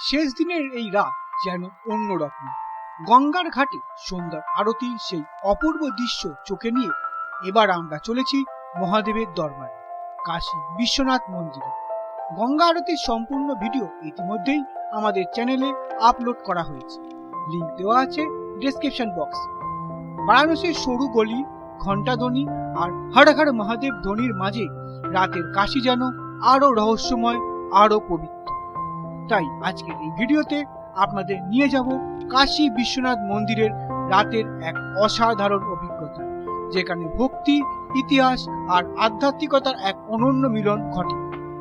শেষ দিনের এই রাত যেন অন্যরকম। গঙ্গার ঘাটে সন্ধ্যার আরতি, সেই অপূর্ব দৃশ্য চোখে নিয়ে এবার আমরা চলেছি মহাদেবের দরবারে, কাশী বিশ্বনাথ মন্দিরে। গঙ্গা আরতির সম্পূর্ণ ভিডিও ইতিমধ্যেই আমাদের চ্যানেলে আপলোড করা হয়েছে, লিংক দেওয়া আছে ডেসক্রিপশন বক্সে। বারাণসীর সরু গলি, ঘণ্টাধ্বনি আর হর হর মহাদেব ধ্বনির মাঝে রাতের কাশী যেন আরো রহস্যময়, আরো পবিত্র। তাই আজকের এই ভিডিওতে আপনাদের নিয়ে যাব কাশী বিশ্বনাথ মন্দিরের রাতের এক অসাধারণ অভিজ্ঞতা, যেখানে ভক্তি, ইতিহাস আর আধ্যাত্মিকতার এক অনন্য মিলন ঘটে।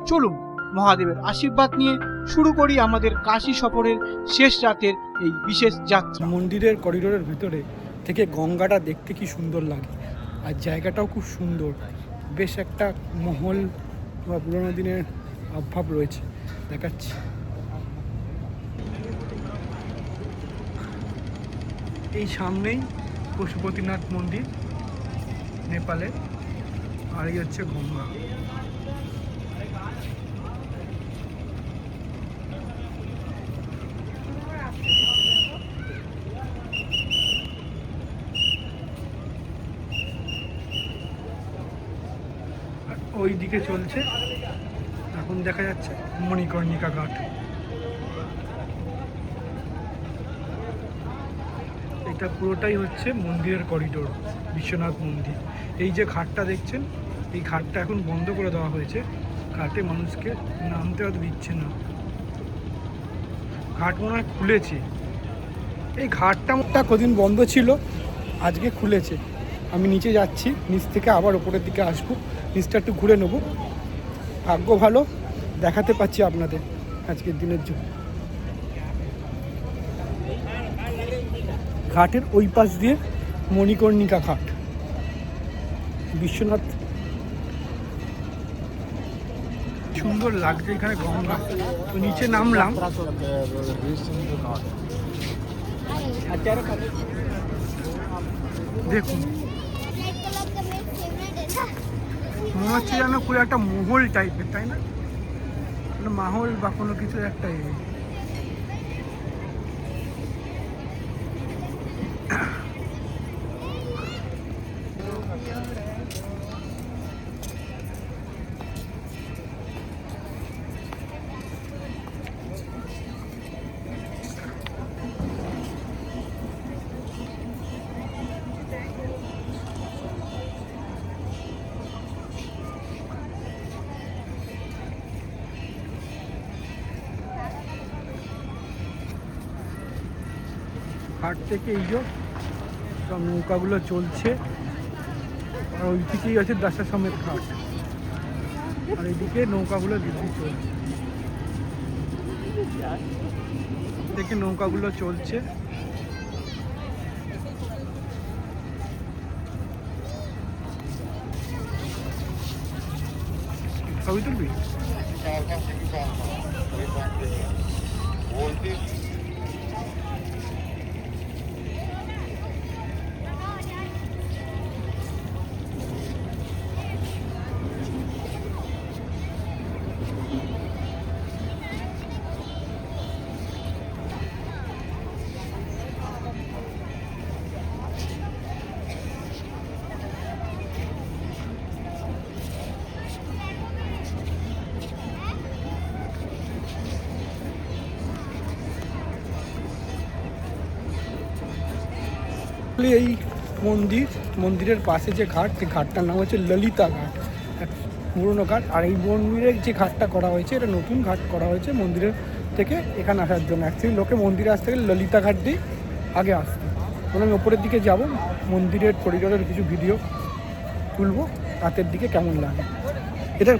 চলুন মহাদেবের আশীর্বাদ নিয়ে শুরু করি আমাদের কাশী সফরের শেষ রাতের এই বিশেষ যাত্রা। মন্দিরের করিডোরের ভিতরে থেকে গঙ্গাটা দেখতে কি সুন্দর লাগে, আর জায়গাটাও খুব সুন্দর। বেশ একটা মহল বা পুরোনো দিনের ভাব রয়েছে, দেখাচ্ছি। এই সামনেই পশুপতিনাথ মন্দির নেপালে, আর এই হচ্ছে গঙ্গা। ওই দিকে চলছে, এখন দেখা যাচ্ছে মণিকর্ণিকা ঘাট। এটা পুরোটাই হচ্ছে মন্দিরের করিডোর, বিশ্বনাথ মন্দির। এই যে ঘাটটা দেখছেন, এই ঘাটটা এখন বন্ধ করে দেওয়া হয়েছে। ঘাটে মানুষকে নামতে হয়তো দিচ্ছে না, ঘাট মনে হয় খুলেছে। এই ঘাটটা কদিন বন্ধ ছিল, আজকে খুলেছে। আমি নিচে যাচ্ছি, নিচ থেকে আবার ওপরের দিকে আসবো, নিচটা একটু ঘুরে নেবো। ভাগ্য ভালো দেখাতে পাচ্ছি আপনাদের আজকের দিনের জন্য। ঘাটের ওই পাশ দিয়ে মণিকর্ণিকা ঘাট, বিশ্বনাথ। সুন্দর লাগছে এখানে গঙ্গা। তো নিচে নামলাম, দেখুন মনে হচ্ছে যেন পুরো একটা মহল টাইপের, তাই না? মাহল বা কোনো কিছু একটা। ঘাট থেকে এই যে সব নৌকাগুলো চলছে, আর ওই দিকেই আছে দশাশ্বমেধ ঘাট, আর এইদিকে নৌকাগুলো দিদি চলছে। দেখে নৌকাগুলো চলছে। ছবি তুলবি? এই মন্দিরের পাশে যে ঘাট, সেই ঘাটটার নাম হচ্ছে ললিতা ঘাট, পুরনো ঘাট। আর এই মন্দিরের যে ঘাটটা করা হয়েছে, এটা নতুন ঘাট করা হয়েছে মন্দিরের থেকে এখানে আসার জন্য। অ্যাকচুয়ালি লোকে মন্দিরে আসতে গেলে ললিতা ঘাট দিয়ে আগে আসতো। আমি ওপরের দিকে যাব, মন্দিরের করিডোরের কিছু ভিডিও তুলবো, রাতের দিকে কেমন লাগে এটা।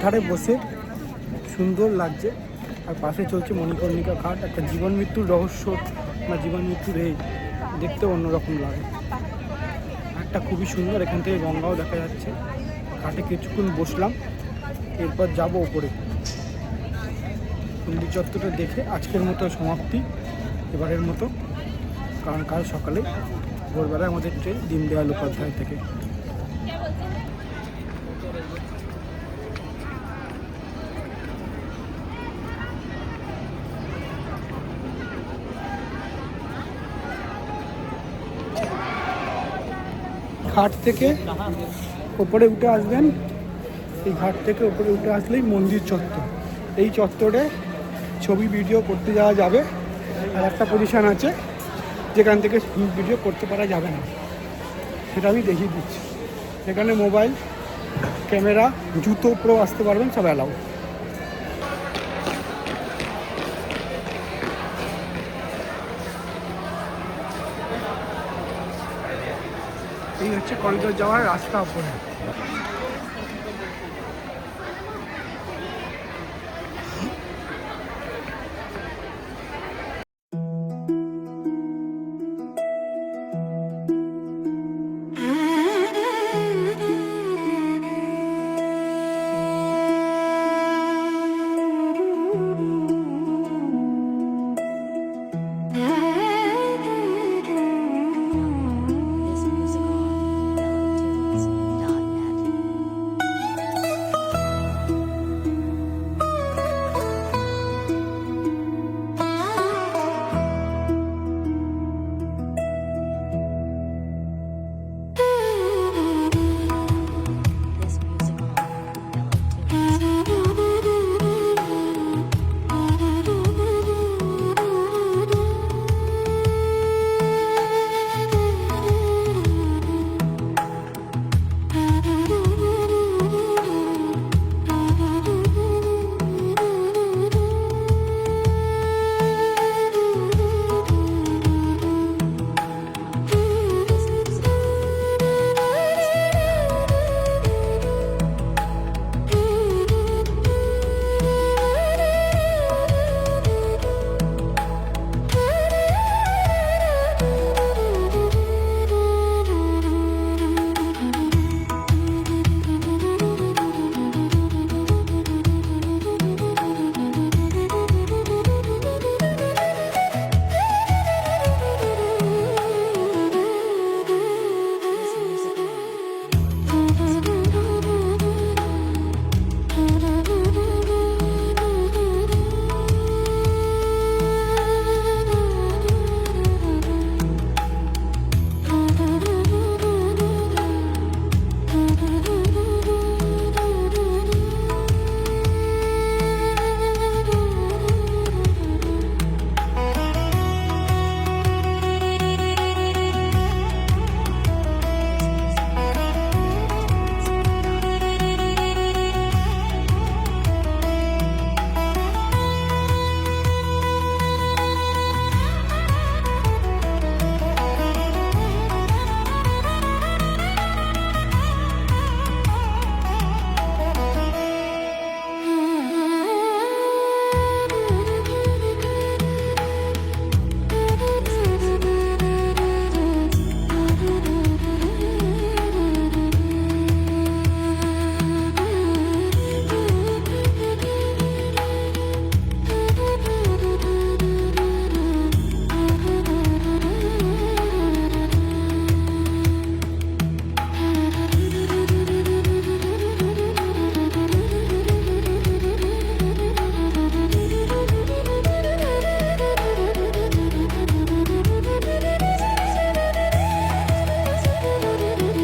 ধারে বসে সুন্দর লাগছে, আর পাশে চলছে মণিকর্ণিকা ঘাট। একটা জীবন মৃত্যুর রহস্য বা জীবন মৃত্যুর এই দেখতে অন্যরকম লাগে। ঘাটটা খুবই সুন্দর, এখান থেকে গঙ্গাও দেখা যাচ্ছে। ঘাটে কিছুক্ষণ বসলাম, এরপর যাব ওপরে। মন্দির চত্বরটা দেখে আজকের মতো সমাপ্তি, এবারের মতো, কারণ কাল সকালে ভোরবেলায় আমাদের ট্রেন দীনদয়াল উপাধ্যায় থেকে। ঘাট থেকে ওপরে উঠে আসবেন, এই ঘাট থেকে ওপরে উঠে আসলেই মন্দির চত্বর। এই চত্বরে ছবি ভিডিও করতে যাওয়া যাবে, আর একটা পজিশান আছে যেখান থেকে ভিডিও করতে পারা যাবে না, সেটা আমি দেখিয়ে দিচ্ছি। এখানে মোবাইল, ক্যামেরা, জুতো পুরো আসতে পারবেন, সব অ্যালাউ। এই হচ্ছে করিডোর যাওয়ার রাস্তা উপরে।